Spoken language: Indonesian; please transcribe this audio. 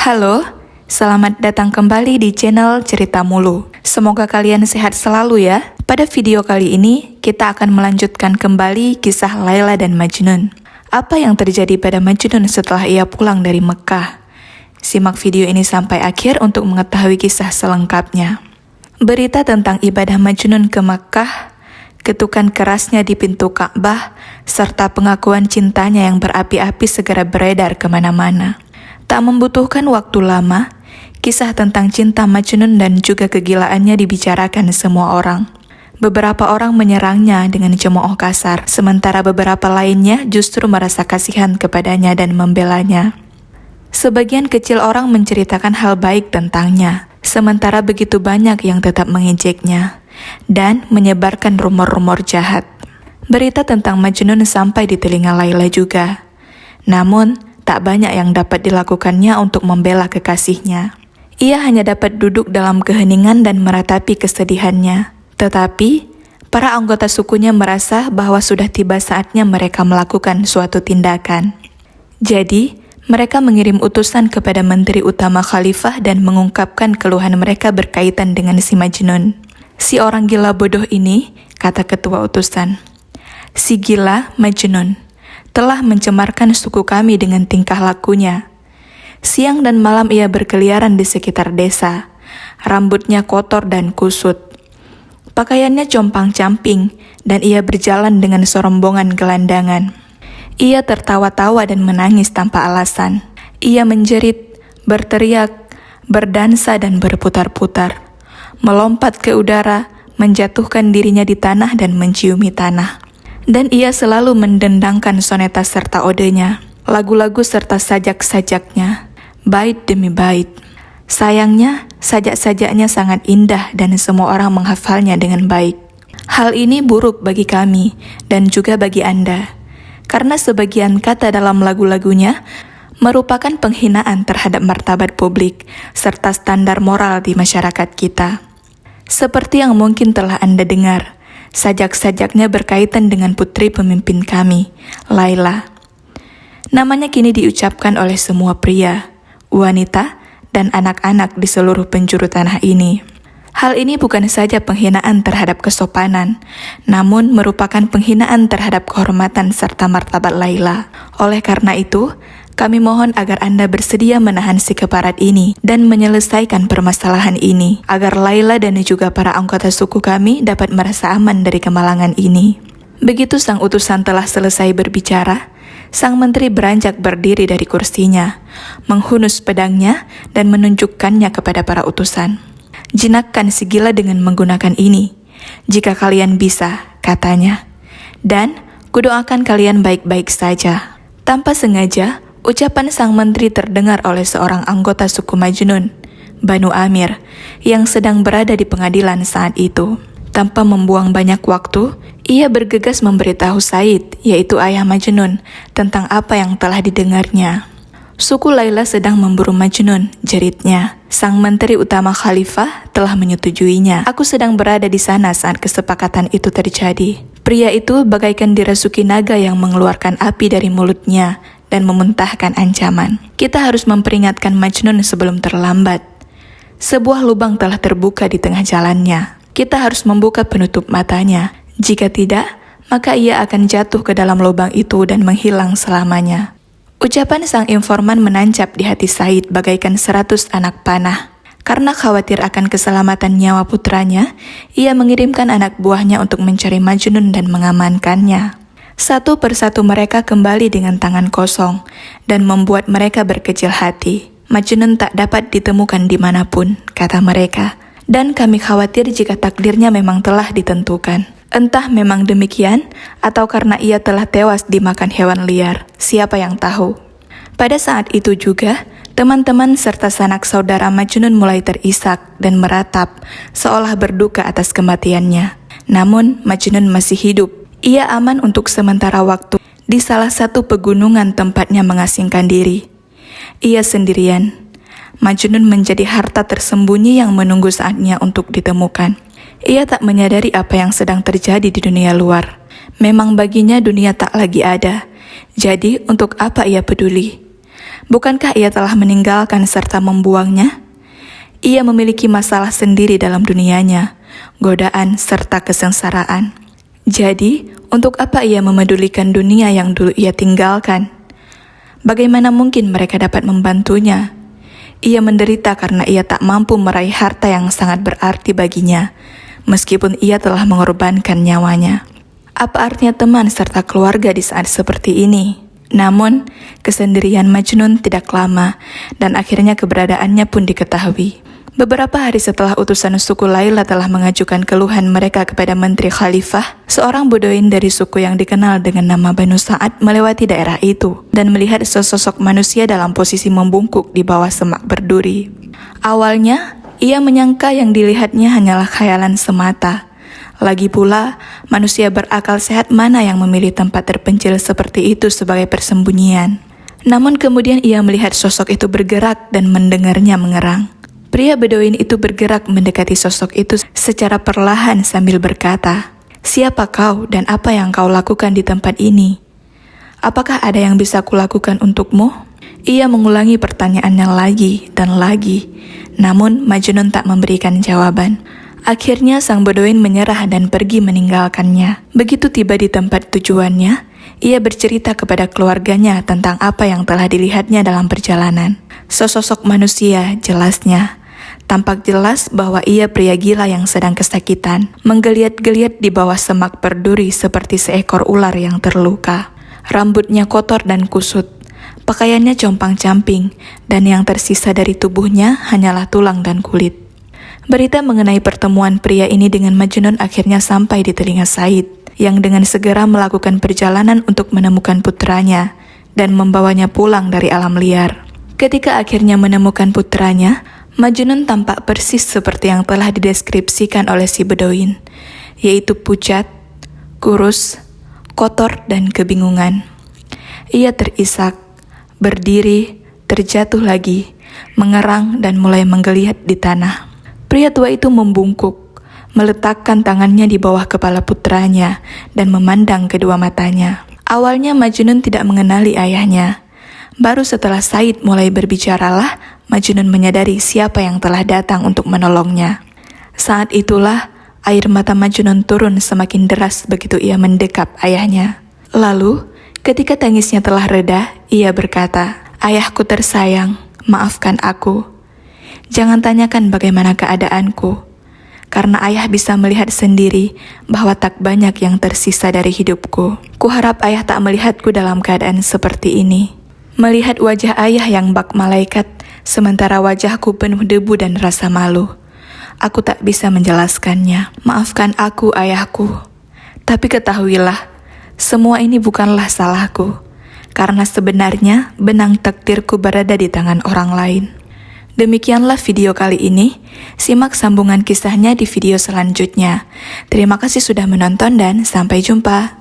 Halo, selamat datang kembali di channel Cerita Mulu. Semoga kalian sehat selalu ya. Pada video kali ini, kita akan melanjutkan kembali kisah Laila dan Majnun. Apa yang terjadi pada Majnun setelah ia pulang dari Mekah? Simak video ini sampai akhir untuk mengetahui kisah selengkapnya. Berita tentang ibadah Majnun ke Mekah, ketukan kerasnya di pintu Ka'bah, serta pengakuan cintanya yang berapi-api segera beredar kemana-mana. Tak membutuhkan waktu lama, kisah tentang cinta Majnun dan juga kegilaannya dibicarakan semua orang. Beberapa orang menyerangnya dengan cemooh kasar, sementara beberapa lainnya justru merasa kasihan kepadanya dan membelanya. Sebagian kecil orang menceritakan hal baik tentangnya, sementara begitu banyak yang tetap mengejeknya dan menyebarkan rumor-rumor jahat. Berita tentang Majnun sampai di telinga Laila juga. Namun, tak banyak yang dapat dilakukannya untuk membela kekasihnya. Ia hanya dapat duduk dalam keheningan dan meratapi kesedihannya. Tetapi, para anggota sukunya merasa bahwa sudah tiba saatnya mereka melakukan suatu tindakan. Jadi, mereka mengirim utusan kepada Menteri Utama Khalifah dan mengungkapkan keluhan mereka berkaitan dengan si Majnun. Si orang gila bodoh ini, kata ketua utusan, si gila Majnun telah mencemarkan suku kami dengan tingkah lakunya. Siang dan malam ia berkeliaran di sekitar desa. Rambutnya kotor dan kusut. Pakaiannya compang-camping dan ia berjalan dengan serombongan gelandangan. Ia tertawa-tawa dan menangis tanpa alasan. Ia menjerit, berteriak, berdansa dan berputar-putar. Melompat ke udara, menjatuhkan dirinya di tanah dan menciumi tanah. Dan ia selalu mendendangkan soneta serta odenya, lagu-lagu serta sajak-sajaknya, bait demi bait. Sayangnya, sajak-sajaknya sangat indah dan semua orang menghafalnya dengan baik. Hal ini buruk bagi kami dan juga bagi Anda, karena sebagian kata dalam lagu-lagunya merupakan penghinaan terhadap martabat publik serta standar moral di masyarakat kita. Seperti yang mungkin telah Anda dengar, sajak-sajaknya berkaitan dengan putri pemimpin kami, Laila. Namanya kini diucapkan oleh semua pria, wanita, dan anak-anak di seluruh penjuru tanah ini. Hal ini bukan saja penghinaan terhadap kesopanan, namun merupakan penghinaan terhadap kehormatan serta martabat Laila. Oleh karena itu, kami mohon agar Anda bersedia menahan si keparat ini dan menyelesaikan permasalahan ini, agar Laila dan juga para anggota suku kami dapat merasa aman dari kemalangan ini. Begitu sang utusan telah selesai berbicara, sang menteri beranjak berdiri dari kursinya, menghunus pedangnya dan menunjukkannya kepada para utusan. Jinakkan si gila dengan menggunakan ini, jika kalian bisa, katanya. Dan kudoakan kalian baik-baik saja. Tanpa sengaja, ucapan sang menteri terdengar oleh seorang anggota suku Majnun, Banu Amir, yang sedang berada di pengadilan saat itu. Tanpa membuang banyak waktu, ia bergegas memberitahu Said, yaitu ayah Majnun, tentang apa yang telah didengarnya. Suku Laila sedang memburu Majnun, jeritnya. Sang menteri utama Khalifah telah menyetujuinya. Aku sedang berada di sana saat kesepakatan itu terjadi. Pria itu bagaikan dirasuki naga yang mengeluarkan api dari mulutnya dan memuntahkan ancaman. Kita harus memperingatkan Majnun sebelum terlambat. Sebuah lubang telah terbuka di tengah jalannya. Kita harus membuka penutup matanya. Jika tidak, maka ia akan jatuh ke dalam lubang itu dan menghilang selamanya. Ucapan sang informan menancap di hati Said bagaikan 100 anak panah. Karena khawatir akan keselamatan nyawa putranya, ia mengirimkan anak buahnya untuk mencari Majnun dan mengamankannya. Satu persatu mereka kembali dengan tangan kosong dan membuat mereka berkecil hati. Majnun tak dapat ditemukan dimanapun, kata mereka. Dan kami khawatir jika takdirnya memang telah ditentukan. Entah memang demikian, atau karena ia telah tewas dimakan hewan liar, siapa yang tahu. Pada saat itu juga, teman-teman serta sanak saudara Majnun mulai terisak dan meratap, seolah berduka atas kematiannya. Namun, Majnun masih hidup. Ia aman untuk sementara waktu di salah satu pegunungan tempatnya mengasingkan diri. Ia sendirian. Majnun menjadi harta tersembunyi yang menunggu saatnya untuk ditemukan. Ia tak menyadari apa yang sedang terjadi di dunia luar. Memang baginya dunia tak lagi ada. Jadi untuk apa ia peduli? Bukankah ia telah meninggalkan serta membuangnya? Ia memiliki masalah sendiri dalam dunianya, godaan serta kesengsaraan. Jadi, untuk apa ia memedulikan dunia yang dulu ia tinggalkan? Bagaimana mungkin mereka dapat membantunya? Ia menderita karena ia tak mampu meraih harta yang sangat berarti baginya, meskipun ia telah mengorbankan nyawanya. Apa artinya teman serta keluarga di saat seperti ini? Namun, kesendirian Majnun tidak lama, dan akhirnya keberadaannya pun diketahui. Beberapa hari setelah utusan suku Laila telah mengajukan keluhan mereka kepada Menteri Khalifah, seorang Beduin dari suku yang dikenal dengan nama Banu Sa'ad melewati daerah itu dan melihat sesosok manusia dalam posisi membungkuk di bawah semak berduri. Awalnya, ia menyangka yang dilihatnya hanyalah khayalan semata. Lagi pula, manusia berakal sehat mana yang memilih tempat terpencil seperti itu sebagai persembunyian. Namun kemudian ia melihat sosok itu bergerak dan mendengarnya mengerang. Pria Beduin itu bergerak mendekati sosok itu secara perlahan sambil berkata, "Siapa kau dan apa yang kau lakukan di tempat ini? Apakah ada yang bisa kulakukan untukmu?" Ia mengulangi pertanyaannya lagi dan lagi, namun Majnun tak memberikan jawaban. Akhirnya sang Beduin menyerah dan pergi meninggalkannya. Begitu tiba di tempat tujuannya, ia bercerita kepada keluarganya tentang apa yang telah dilihatnya dalam perjalanan. Sesosok manusia, jelasnya. Tampak jelas bahwa ia pria gila yang sedang kesakitan, menggeliat-geliat di bawah semak berduri seperti seekor ular yang terluka. Rambutnya kotor dan kusut, pakaiannya compang-camping, dan yang tersisa dari tubuhnya hanyalah tulang dan kulit. Berita mengenai pertemuan pria ini dengan Majnun akhirnya sampai di telinga Said, yang dengan segera melakukan perjalanan untuk menemukan putranya dan membawanya pulang dari alam liar. Ketika akhirnya menemukan putranya, Majnun tampak persis seperti yang telah dideskripsikan oleh si Beduin, yaitu pucat, kurus, kotor, dan kebingungan. Ia terisak, berdiri, terjatuh lagi, mengerang dan mulai menggeliat di tanah. Pria tua itu membungkuk, meletakkan tangannya di bawah kepala putranya dan memandang kedua matanya. Awalnya Majnun tidak mengenali ayahnya. Baru setelah Said mulai berbicaralah, Majnun menyadari siapa yang telah datang untuk menolongnya. Saat itulah, air mata Majnun turun semakin deras begitu ia mendekap ayahnya. Lalu, ketika tangisnya telah reda, ia berkata, "Ayahku tersayang, maafkan aku. Jangan tanyakan bagaimana keadaanku, karena ayah bisa melihat sendiri bahwa tak banyak yang tersisa dari hidupku. Kuharap ayah tak melihatku dalam keadaan seperti ini. Melihat wajah ayah yang bak malaikat, sementara wajahku penuh debu dan rasa malu. Aku tak bisa menjelaskannya. Maafkan aku, ayahku. Tapi ketahuilah, semua ini bukanlah salahku, karena sebenarnya benang takdirku berada di tangan orang lain." Demikianlah video kali ini. Simak sambungan kisahnya di video selanjutnya. Terima kasih sudah menonton dan sampai jumpa.